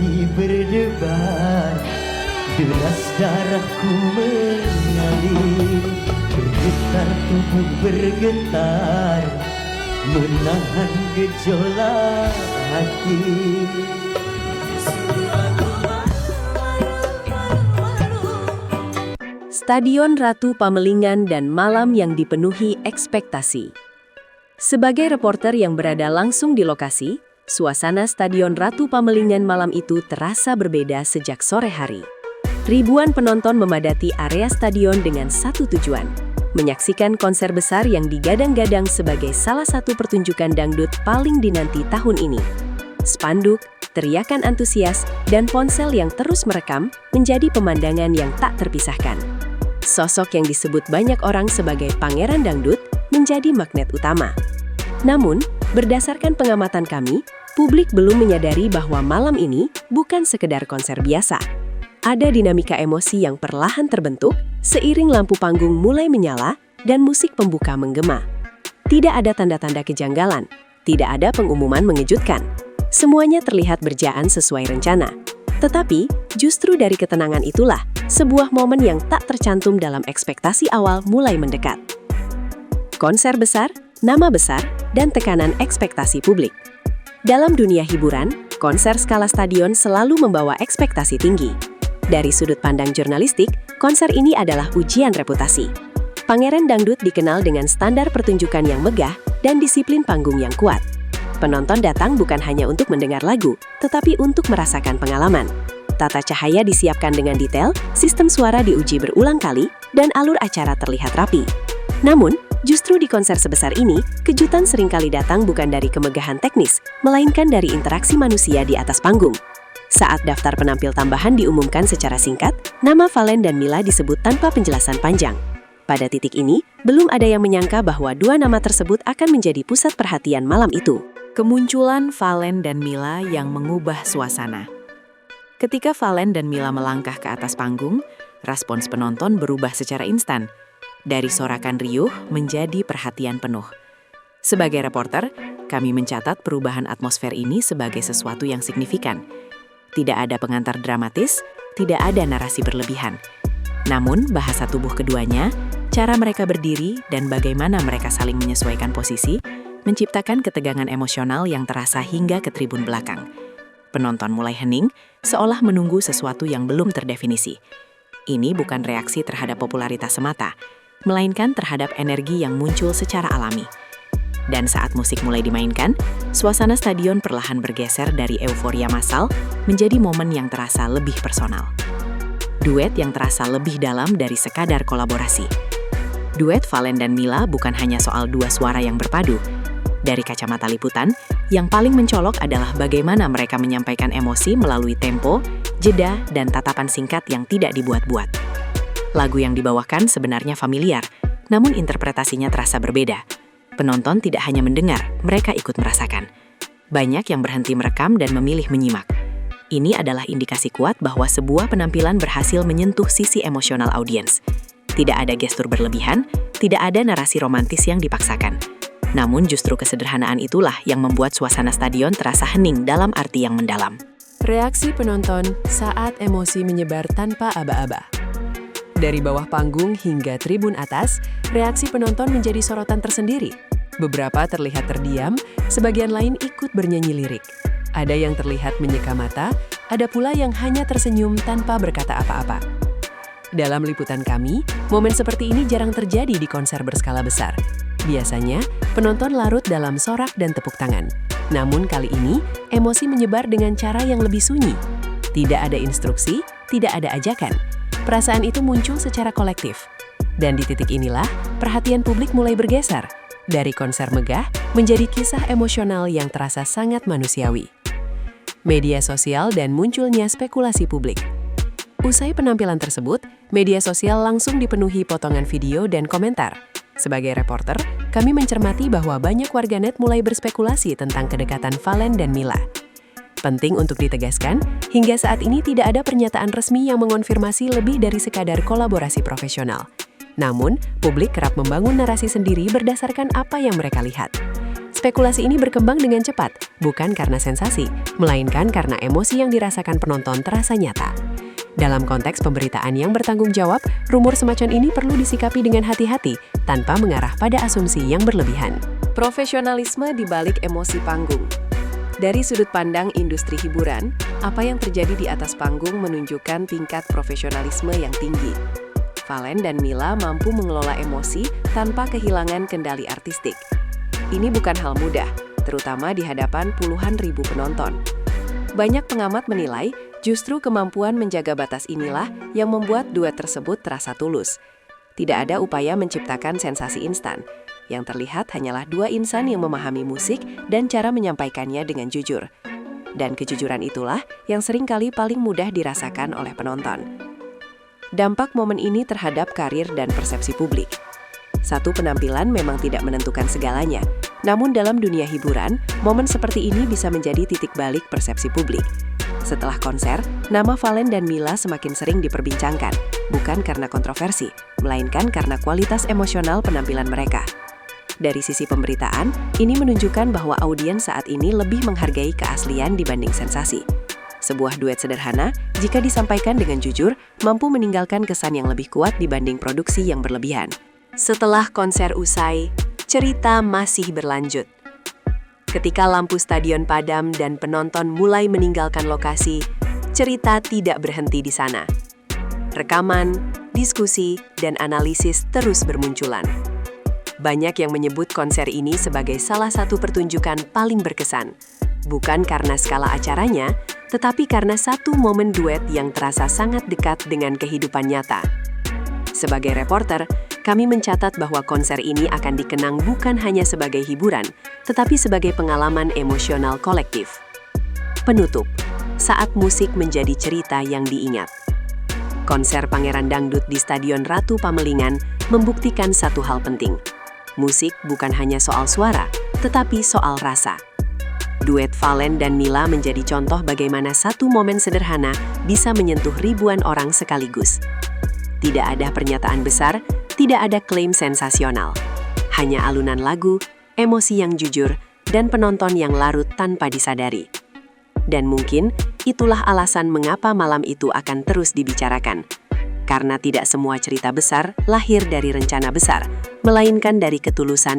hati berdebar, deras darahku mengalir, bergetar tubuh bergetar, menahan gejolak hati. Stadion Ratu Pamelingan dan malam yang dipenuhi ekspektasi. Sebagai reporter yang berada langsung di lokasi, suasana Stadion Ratu Pamelingan malam itu terasa berbeda sejak sore hari. Ribuan penonton memadati area stadion dengan satu tujuan, menyaksikan konser besar yang digadang-gadang sebagai salah satu pertunjukan dangdut paling dinanti tahun ini. Spanduk, teriakan antusias, dan ponsel yang terus merekam menjadi pemandangan yang tak terpisahkan. Sosok yang disebut banyak orang sebagai pangeran dangdut menjadi magnet utama. Namun, berdasarkan pengamatan kami, publik belum menyadari bahwa malam ini bukan sekedar konser biasa. Ada dinamika emosi yang perlahan terbentuk seiring lampu panggung mulai menyala dan musik pembuka menggema. Tidak ada tanda-tanda kejanggalan, tidak ada pengumuman mengejutkan. Semuanya terlihat berjalan sesuai rencana. Tetapi, justru dari ketenangan itulah, sebuah momen yang tak tercantum dalam ekspektasi awal mulai mendekat. Konser besar, nama besar, dan tekanan ekspektasi publik. Dalam dunia hiburan, konser skala stadion selalu membawa ekspektasi tinggi. Dari sudut pandang jurnalistik, konser ini adalah ujian reputasi. Pangeran Dangdut dikenal dengan standar pertunjukan yang megah dan disiplin panggung yang kuat. Penonton datang bukan hanya untuk mendengar lagu, tetapi untuk merasakan pengalaman. Tata cahaya disiapkan dengan detail, sistem suara diuji berulang kali, dan alur acara terlihat rapi. Namun, justru di konser sebesar ini, kejutan seringkali datang bukan dari kemegahan teknis, melainkan dari interaksi manusia di atas panggung. Saat daftar penampil tambahan diumumkan secara singkat, nama Valen dan Mila disebut tanpa penjelasan panjang. Pada titik ini, belum ada yang menyangka bahwa dua nama tersebut akan menjadi pusat perhatian malam itu. Kemunculan Valen dan Mila yang mengubah suasana. Ketika Valen dan Mila melangkah ke atas panggung, respons penonton berubah secara instan. Dari sorakan riuh menjadi perhatian penuh. Sebagai reporter, kami mencatat perubahan atmosfer ini sebagai sesuatu yang signifikan. Tidak ada pengantar dramatis, tidak ada narasi berlebihan. Namun, bahasa tubuh keduanya, cara mereka berdiri, dan bagaimana mereka saling menyesuaikan posisi, menciptakan ketegangan emosional yang terasa hingga ke tribun belakang. Penonton mulai hening, seolah menunggu sesuatu yang belum terdefinisi. Ini bukan reaksi terhadap popularitas semata, melainkan terhadap energi yang muncul secara alami. Dan saat musik mulai dimainkan, suasana stadion perlahan bergeser dari euforia massal menjadi momen yang terasa lebih personal. Duet yang terasa lebih dalam dari sekadar kolaborasi. Duet Valen dan Mila bukan hanya soal dua suara yang berpadu. Dari kacamata liputan, yang paling mencolok adalah bagaimana mereka menyampaikan emosi melalui tempo, jeda, dan tatapan singkat yang tidak dibuat-buat. Lagu yang dibawakan sebenarnya familiar, namun interpretasinya terasa berbeda. Penonton tidak hanya mendengar, mereka ikut merasakan. Banyak yang berhenti merekam dan memilih menyimak. Ini adalah indikasi kuat bahwa sebuah penampilan berhasil menyentuh sisi emosional audiens. Tidak ada gestur berlebihan, tidak ada narasi romantis yang dipaksakan. Namun justru kesederhanaan itulah yang membuat suasana stadion terasa hening dalam arti yang mendalam. Reaksi penonton saat emosi menyebar tanpa aba-aba. Dari bawah panggung hingga tribun atas, reaksi penonton menjadi sorotan tersendiri. Beberapa terlihat terdiam, sebagian lain ikut bernyanyi lirik. Ada yang terlihat menyeka mata, ada pula yang hanya tersenyum tanpa berkata apa-apa. Dalam liputan kami, momen seperti ini jarang terjadi di konser berskala besar. Biasanya, penonton larut dalam sorak dan tepuk tangan. Namun kali ini, emosi menyebar dengan cara yang lebih sunyi. Tidak ada instruksi, tidak ada ajakan. Perasaan itu muncul secara kolektif. Dan di titik inilah, perhatian publik mulai bergeser. Dari konser megah, menjadi kisah emosional yang terasa sangat manusiawi. Media sosial dan munculnya spekulasi publik. Usai penampilan tersebut, media sosial langsung dipenuhi potongan video dan komentar. Sebagai reporter, kami mencermati bahwa banyak warganet mulai berspekulasi tentang kedekatan Valen dan Mila. Penting untuk ditegaskan, hingga saat ini tidak ada pernyataan resmi yang mengonfirmasi lebih dari sekadar kolaborasi profesional. Namun, publik kerap membangun narasi sendiri berdasarkan apa yang mereka lihat. Spekulasi ini berkembang dengan cepat, bukan karena sensasi, melainkan karena emosi yang dirasakan penonton terasa nyata. Dalam konteks pemberitaan yang bertanggung jawab, rumor semacam ini perlu disikapi dengan hati-hati, tanpa mengarah pada asumsi yang berlebihan. Profesionalisme di balik emosi panggung. Dari sudut pandang industri hiburan, apa yang terjadi di atas panggung menunjukkan tingkat profesionalisme yang tinggi. Valen dan Mila mampu mengelola emosi tanpa kehilangan kendali artistik. Ini bukan hal mudah, terutama di hadapan puluhan ribu penonton. Banyak pengamat menilai, justru kemampuan menjaga batas inilah yang membuat duet tersebut terasa tulus. Tidak ada upaya menciptakan sensasi instan. Yang terlihat hanyalah dua insan yang memahami musik dan cara menyampaikannya dengan jujur. Dan kejujuran itulah yang seringkali paling mudah dirasakan oleh penonton. Dampak momen ini terhadap karir dan persepsi publik. Satu penampilan memang tidak menentukan segalanya, namun dalam dunia hiburan, momen seperti ini bisa menjadi titik balik persepsi publik. Setelah konser, nama Valen dan Mila semakin sering diperbincangkan, bukan karena kontroversi, melainkan karena kualitas emosional penampilan mereka. Dari sisi pemberitaan, ini menunjukkan bahwa audiens saat ini lebih menghargai keaslian dibanding sensasi. Sebuah duet sederhana, jika disampaikan dengan jujur, mampu meninggalkan kesan yang lebih kuat dibanding produksi yang berlebihan. Setelah konser usai, cerita masih berlanjut. Ketika lampu stadion padam dan penonton mulai meninggalkan lokasi, cerita tidak berhenti di sana. Rekaman, diskusi, dan analisis terus bermunculan. Banyak yang menyebut konser ini sebagai salah satu pertunjukan paling berkesan. Bukan karena skala acaranya, tetapi karena satu momen duet yang terasa sangat dekat dengan kehidupan nyata. Sebagai reporter, kami mencatat bahwa konser ini akan dikenang bukan hanya sebagai hiburan, tetapi sebagai pengalaman emosional kolektif. Penutup, saat musik menjadi cerita yang diingat. Konser Pangeran Dangdut di Stadion Ratu Pamelingan membuktikan satu hal penting. Musik bukan hanya soal suara, tetapi soal rasa. Duet Valen dan Mila menjadi contoh bagaimana satu momen sederhana bisa menyentuh ribuan orang sekaligus. Tidak ada pernyataan besar, tidak ada klaim sensasional. Hanya alunan lagu, emosi yang jujur, dan penonton yang larut tanpa disadari. Dan mungkin itulah alasan mengapa malam itu akan terus dibicarakan. Karena tidak semua cerita besar lahir dari rencana besar, melainkan dari ketulusan